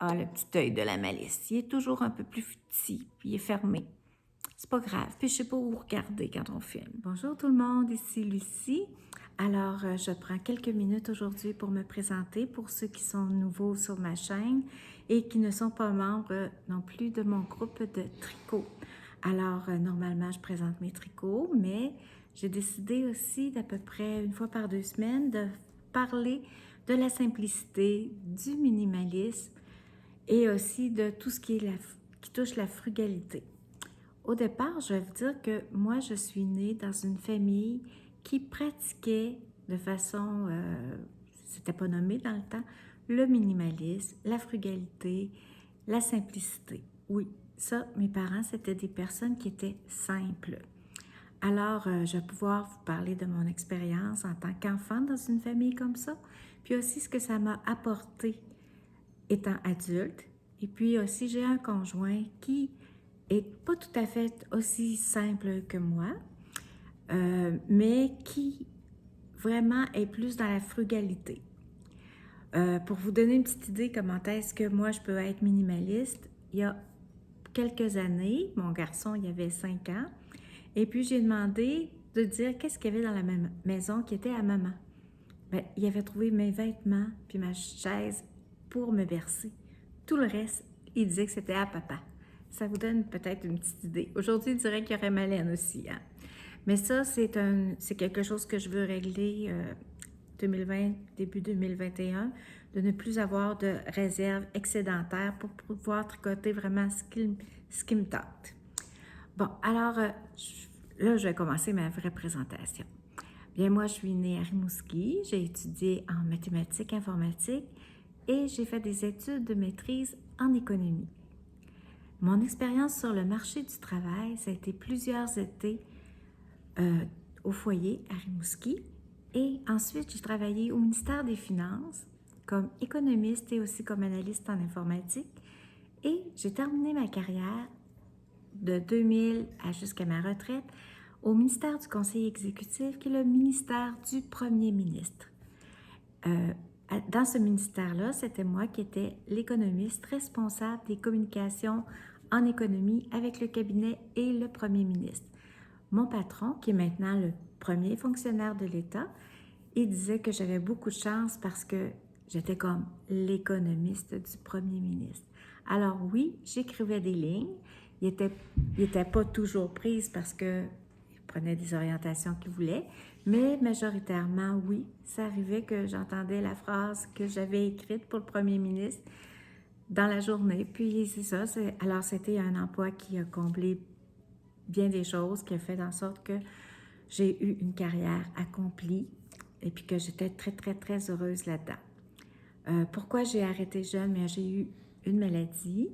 Ah, le petit œil de la malice, il est toujours un peu plus petit, puis il est fermé. C'est pas grave, puis je sais pas où regarder quand on filme. Bonjour tout le monde, ici Lucie. Alors, je prends quelques minutes aujourd'hui pour me présenter pour ceux qui sont nouveaux sur ma chaîne et qui ne sont pas membres non plus de mon groupe de tricot. Alors, normalement, je présente mes tricots, mais j'ai décidé aussi d'à peu près une fois par 2 semaines de parler de la simplicité, du minimalisme et aussi de tout ce qui touche la frugalité. Au départ, je vais vous dire que moi, je suis née dans une famille qui pratiquait de façon, c'était pas nommé dans le temps, le minimalisme, la frugalité, la simplicité. Oui, ça, mes parents, c'était des personnes qui étaient simples. Alors, je vais pouvoir vous parler de mon expérience en tant qu'enfant dans une famille comme ça, puis aussi ce que ça m'a apporté étant adulte. Et puis aussi, j'ai un conjoint qui est pas tout à fait aussi simple que moi, mais qui vraiment est plus dans la frugalité. Pour vous donner une petite idée comment est-ce que moi je peux être minimaliste, il y a quelques années, mon garçon il avait 5 ans, et puis j'ai demandé de dire qu'est-ce qu'il y avait dans la même maison qui était à maman. Bien, il avait trouvé mes vêtements puis ma chaise pour me bercer. Tout le reste, il disait que c'était à papa. Ça vous donne peut-être une petite idée. Aujourd'hui, il dirait qu'il y aurait Malène aussi. Hein? Mais ça, c'est quelque chose que je veux régler 2020, début 2021, de ne plus avoir de réserve excédentaire pour pouvoir tricoter vraiment ce qui me tente. Bon, alors là, je vais commencer ma vraie présentation. Bien, moi, je suis née à Rimouski, j'ai étudié en mathématiques informatiques et j'ai fait des études de maîtrise en économie. Mon expérience sur le marché du travail, ça a été plusieurs étés au foyer à Rimouski et ensuite j'ai travaillé au ministère des Finances comme économiste et aussi comme analyste en informatique et j'ai terminé ma carrière de 2000 à jusqu'à ma retraite au ministère du Conseil exécutif, qui est le ministère du Premier ministre. Dans ce ministère-là, c'était moi qui étais l'économiste responsable des communications en économie avec le cabinet et le Premier ministre. Mon patron, qui est maintenant le premier fonctionnaire de l'État, il disait que j'avais beaucoup de chance parce que j'étais comme l'économiste du Premier ministre. Alors oui, j'écrivais des lignes. Il n'était pas toujours prise parce que prenait des orientations qu'il voulait, mais majoritairement, oui, ça arrivait que j'entendais la phrase que j'avais écrite pour le premier ministre dans la journée. Puis c'est ça, alors c'était un emploi qui a comblé bien des choses, qui a fait en sorte que j'ai eu une carrière accomplie et puis que j'étais très, très, très heureuse là-dedans. Pourquoi j'ai arrêté jeune? Mais j'ai eu une maladie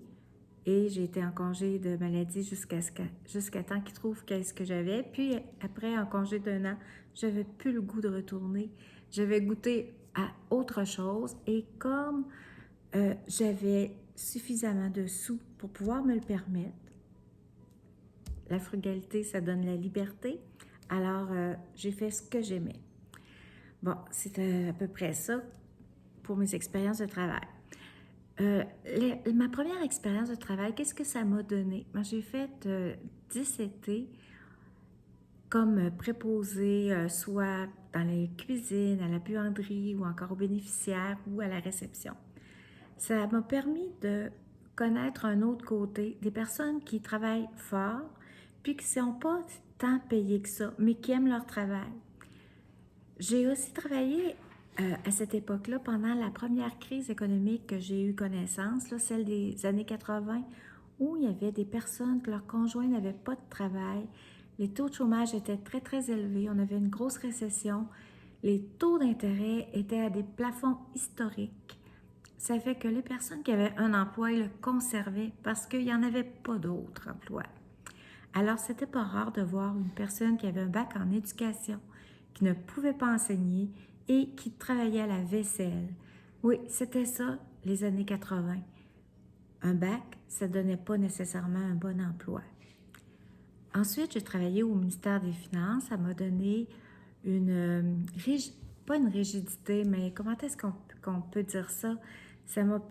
et j'ai été en congé de maladie jusqu'à temps qu'ils trouvent qu'est-ce que j'avais. Puis après, en congé d'1 an, j'avais plus le goût de retourner. J'avais goûté à autre chose et comme j'avais suffisamment de sous pour pouvoir me le permettre, la frugalité, ça donne la liberté. Alors, j'ai fait ce que j'aimais. Bon, c'était à peu près ça pour mes expériences de travail. Ma première expérience de travail, qu'est-ce que ça m'a donné? Moi, j'ai fait 10 étés comme préposée, soit dans les cuisines, à la buanderie ou encore aux bénéficiaires ou à la réception. Ça m'a permis de connaître un autre côté, des personnes qui travaillent fort, puis qui ne sont pas tant payées que ça, mais qui aiment leur travail. J'ai aussi travaillé à cette époque-là pendant la première crise économique que j'ai eu connaissance, là, celle des années 80, où il y avait des personnes que leurs conjoints n'avaient pas de travail. Les taux de chômage étaient très, très élevés. On avait une grosse récession. Les taux d'intérêt étaient à des plafonds historiques. Ça fait que les personnes qui avaient un emploi, ils le conservaient parce qu'il n'y en avait pas d'autres emplois. Alors, c'était pas rare de voir une personne qui avait un bac en éducation, qui ne pouvait pas enseigner et qui travaillait à la vaisselle. Oui, c'était ça, les années 80. Un bac, ça ne donnait pas nécessairement un bon emploi. Ensuite, j'ai travaillé au ministère des Finances. Ça m'a donné pas une rigidité, mais comment est-ce qu'on peut dire ça? Ça m'a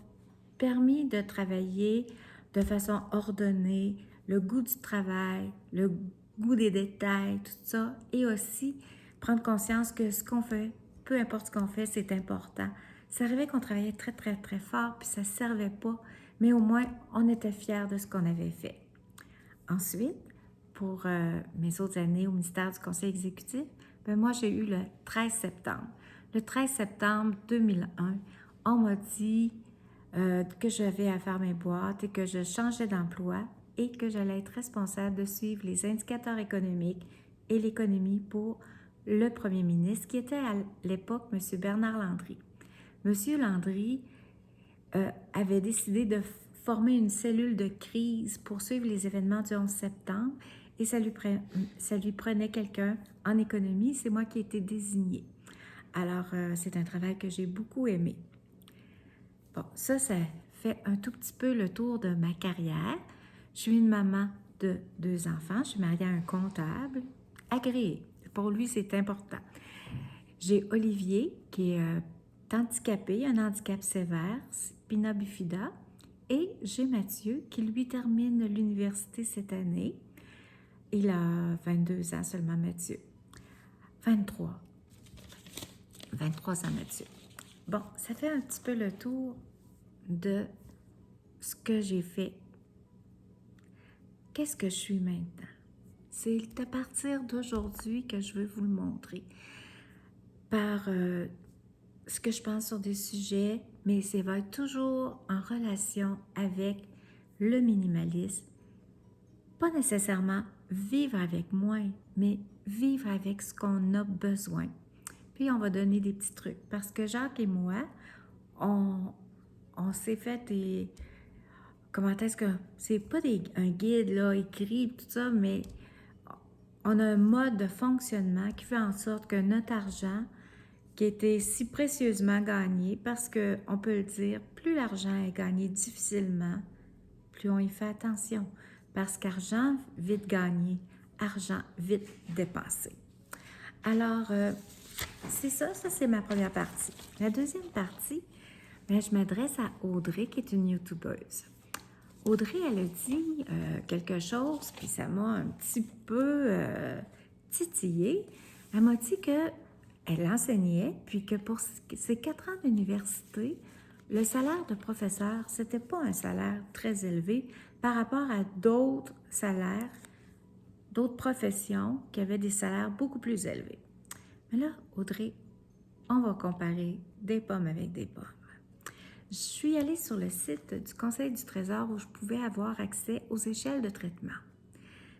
permis de travailler de façon ordonnée, le goût du travail, le goût des détails, tout ça, et aussi prendre conscience que ce qu'on fait, peu importe ce qu'on fait, c'est important. Ça arrivait qu'on travaillait très, très, très fort, puis ça ne servait pas, mais au moins, on était fiers de ce qu'on avait fait. Ensuite, pour mes autres années au ministère du Conseil exécutif, ben moi, j'ai eu le 13 septembre. Le 13 septembre 2001, on m'a dit que j'avais à faire mes boîtes et que je changeais d'emploi et que j'allais être responsable de suivre les indicateurs économiques et l'économie pour le premier ministre, qui était à l'époque M. Bernard Landry. M. Landry avait décidé de former une cellule de crise pour suivre les événements du 11 septembre et ça lui prenait quelqu'un en économie. C'est moi qui ai été désignée. Alors, c'est un travail que j'ai beaucoup aimé. Bon, ça fait un tout petit peu le tour de ma carrière. Je suis une maman de 2 enfants. Je suis mariée à un comptable agréé. Pour lui, c'est important. J'ai Olivier qui est handicapé, un handicap sévère, spina bifida. Et j'ai Mathieu qui, lui, termine l'université cette année. Il a 22 ans seulement, Mathieu. 23 ans, Mathieu. Bon, ça fait un petit peu le tour de ce que j'ai fait. Qu'est-ce que je suis maintenant? C'est à partir d'aujourd'hui que je veux vous le montrer. Par ce que je pense sur des sujets, mais ça va être toujours en relation avec le minimalisme. Pas nécessairement vivre avec moins, mais vivre avec ce qu'on a besoin. Puis on va donner des petits trucs. Parce que Jacques et moi, on s'est fait des... Comment est-ce que... C'est pas un guide là, écrit, tout ça, mais on a un mode de fonctionnement qui fait en sorte que notre argent, qui était si précieusement gagné, parce qu'on peut le dire, plus l'argent est gagné difficilement, plus on y fait attention. Parce qu'argent vite gagné, argent vite dépensé. Alors, c'est ça c'est ma première partie. La deuxième partie, bien, je m'adresse à Audrey, qui est une YouTubeuse. Audrey, elle a dit quelque chose, puis ça m'a un petit peu titillée. Elle m'a dit qu'elle enseignait, puis que pour ses 4 ans d'université, le salaire de professeur, c'était pas un salaire très élevé par rapport à d'autres salaires, d'autres professions qui avaient des salaires beaucoup plus élevés. Mais là, Audrey, on va comparer des pommes avec des pommes. Je suis allée sur le site du Conseil du Trésor où je pouvais avoir accès aux échelles de traitement.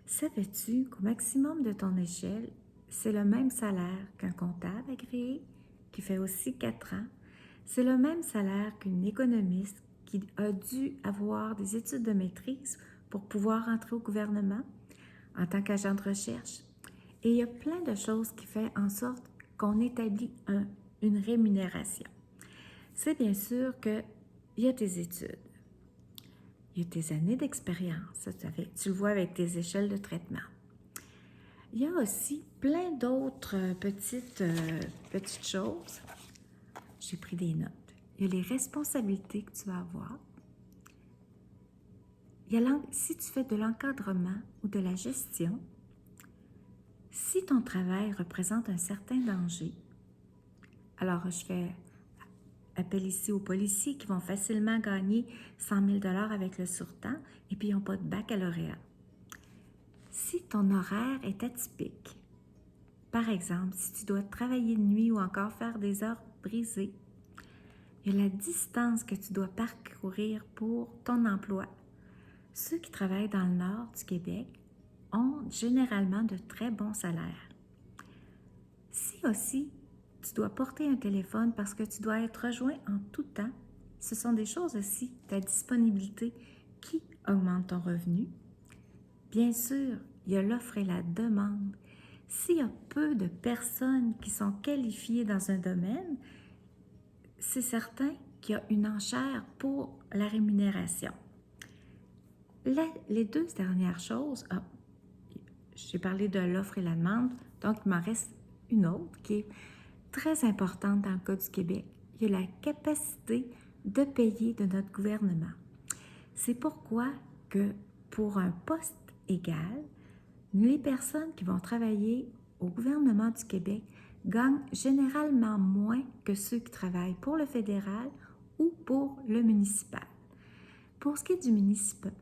Savais-tu qu'au maximum de ton échelle, c'est le même salaire qu'un comptable agréé qui fait aussi 4 ans? C'est le même salaire qu'une économiste qui a dû avoir des études de maîtrise pour pouvoir entrer au gouvernement en tant qu'agent de recherche. Et il y a plein de choses qui font en sorte qu'on établit une rémunération. C'est bien sûr qu'il y a tes études, il y a tes années d'expérience, tu le vois avec tes échelles de traitement. Il y a aussi plein d'autres petites choses. J'ai pris des notes. Il y a les responsabilités que tu vas avoir. Si tu fais de l'encadrement ou de la gestion, si ton travail représente un certain danger, alors je fais appel ici aux policiers qui vont facilement gagner 100 000 $ avec le surtemps et puis ils n'ont pas de baccalauréat. Si ton horaire est atypique, par exemple, si tu dois travailler de nuit ou encore faire des heures brisées, il y a la distance que tu dois parcourir pour ton emploi. Ceux qui travaillent dans le nord du Québec ont généralement de très bons salaires. Si aussi tu dois porter un téléphone parce que tu dois être rejoint en tout temps, ce sont des choses aussi, ta disponibilité qui augmente ton revenu. Bien sûr, il y a l'offre et la demande. S'il y a peu de personnes qui sont qualifiées dans un domaine, c'est certain qu'il y a une enchère pour la rémunération. Les 2 dernières choses, j'ai parlé de l'offre et la demande, donc il m'en reste une autre qui est très importante dans le cas du Québec. Il y a la capacité de payer de notre gouvernement. C'est pourquoi que pour un poste égal, les personnes qui vont travailler au gouvernement du Québec gagnent généralement moins que ceux qui travaillent pour le fédéral ou pour le municipal. Pour ce qui est du municipal,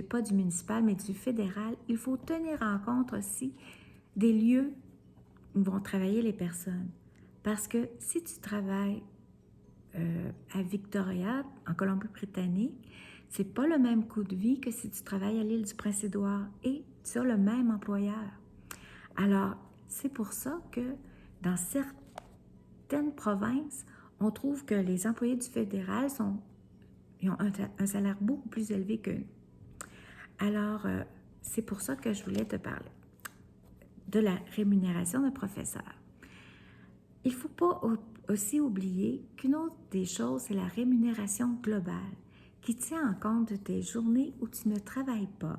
pas du municipal, mais du fédéral, il faut tenir en compte aussi des lieux où vont travailler les personnes. Parce que si tu travailles à Victoria, en Colombie-Britannique, c'est pas le même coût de vie que si tu travailles à l'île du Prince-Édouard et tu as le même employeur. Alors, c'est pour ça que dans certaines provinces, on trouve que les employés du fédéral ils ont un salaire beaucoup plus élevé que nous. Alors, c'est pour ça que je voulais te parler de la rémunération d'un professeur. Il ne faut pas aussi oublier qu'une autre des choses, c'est la rémunération globale, qui tient en compte de tes journées où tu ne travailles pas.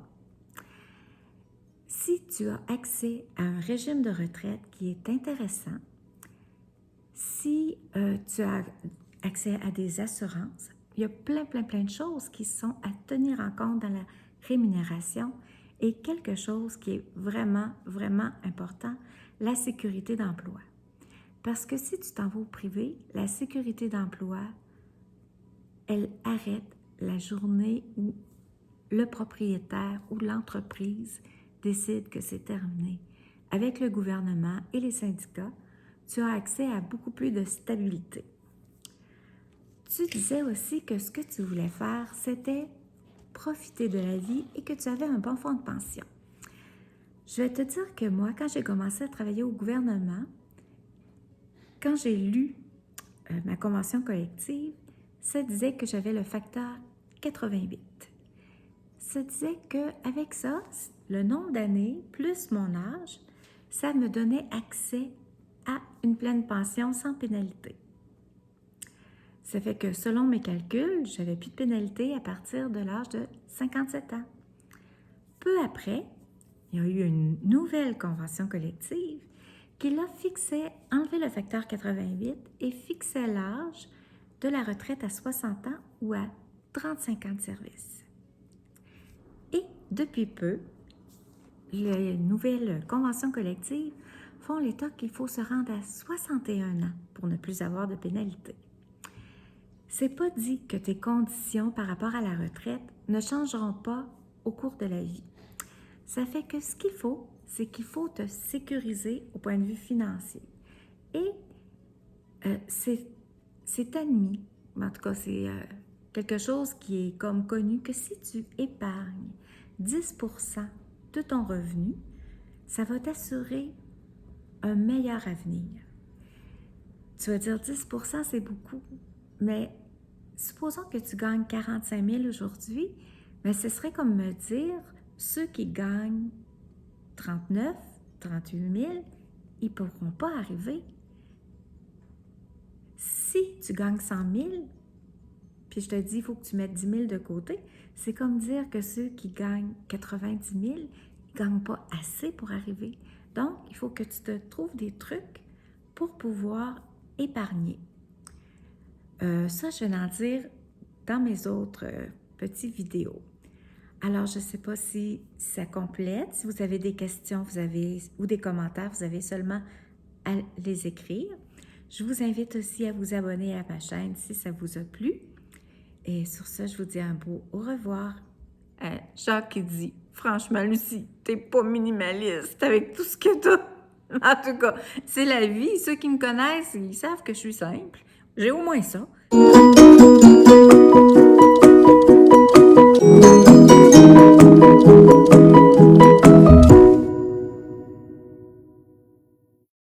Si tu as accès à un régime de retraite qui est intéressant, si tu as accès à des assurances, il y a plein de choses qui sont à tenir en compte dans la rémunération et quelque chose qui est vraiment important, la sécurité d'emploi. Parce que si tu t'en vas au privé, la sécurité d'emploi, elle arrête la journée où le propriétaire ou l'entreprise décide que c'est terminé. Avec le gouvernement et les syndicats, tu as accès à beaucoup plus de stabilité. Tu disais aussi que ce que tu voulais faire, c'était profiter de la vie et que tu avais un bon fonds de pension. Je vais te dire que moi, quand j'ai commencé à travailler au gouvernement, quand j'ai lu ma convention collective, ça disait que j'avais le facteur 88. Ça disait qu'avec ça, le nombre d'années plus mon âge, ça me donnait accès à une pleine pension sans pénalité. Ça fait que selon mes calculs, je n'avais plus de pénalité à partir de l'âge de 57 ans. Peu après, il y a eu une nouvelle convention collective qui l'a enlevé le facteur 88 et fixait l'âge de la retraite à 60 ans ou à 35 ans de service. Et depuis peu, les nouvelles conventions collectives font l'état qu'il faut se rendre à 61 ans pour ne plus avoir de pénalité. C'est pas dit que tes conditions par rapport à la retraite ne changeront pas au cours de la vie. Ça fait que ce qu'il faut, c'est qu'il faut te sécuriser au point de vue financier. Et c'est admis, en tout cas c'est quelque chose qui est comme connu, que si tu épargnes 10% de ton revenu, ça va t'assurer un meilleur avenir. Tu vas dire 10%, c'est beaucoup, mais supposons que tu gagnes 45 000 aujourd'hui, mais ce serait comme me dire, ceux qui gagnent 39, 38 000, ils ne pourront pas arriver. Si tu gagnes 100 000, puis je te dis, il faut que tu mettes 10 000 de côté, c'est comme dire que ceux qui gagnent 90 000, ils ne gagnent pas assez pour arriver. Donc, il faut que tu te trouves des trucs pour pouvoir épargner. Ça, je vais en dire dans mes autres petites vidéos. Alors, je ne sais pas si ça complète. Si vous avez des questions ou des commentaires, vous avez seulement à les écrire. Je vous invite aussi à vous abonner à ma chaîne si ça vous a plu. Et sur ça, je vous dis un beau au revoir. Jacques qui dit, franchement, Lucie, t'es pas minimaliste avec tout ce que t'as. En tout cas, c'est la vie. Ceux qui me connaissent, ils savent que je suis simple. J'ai au moins ça.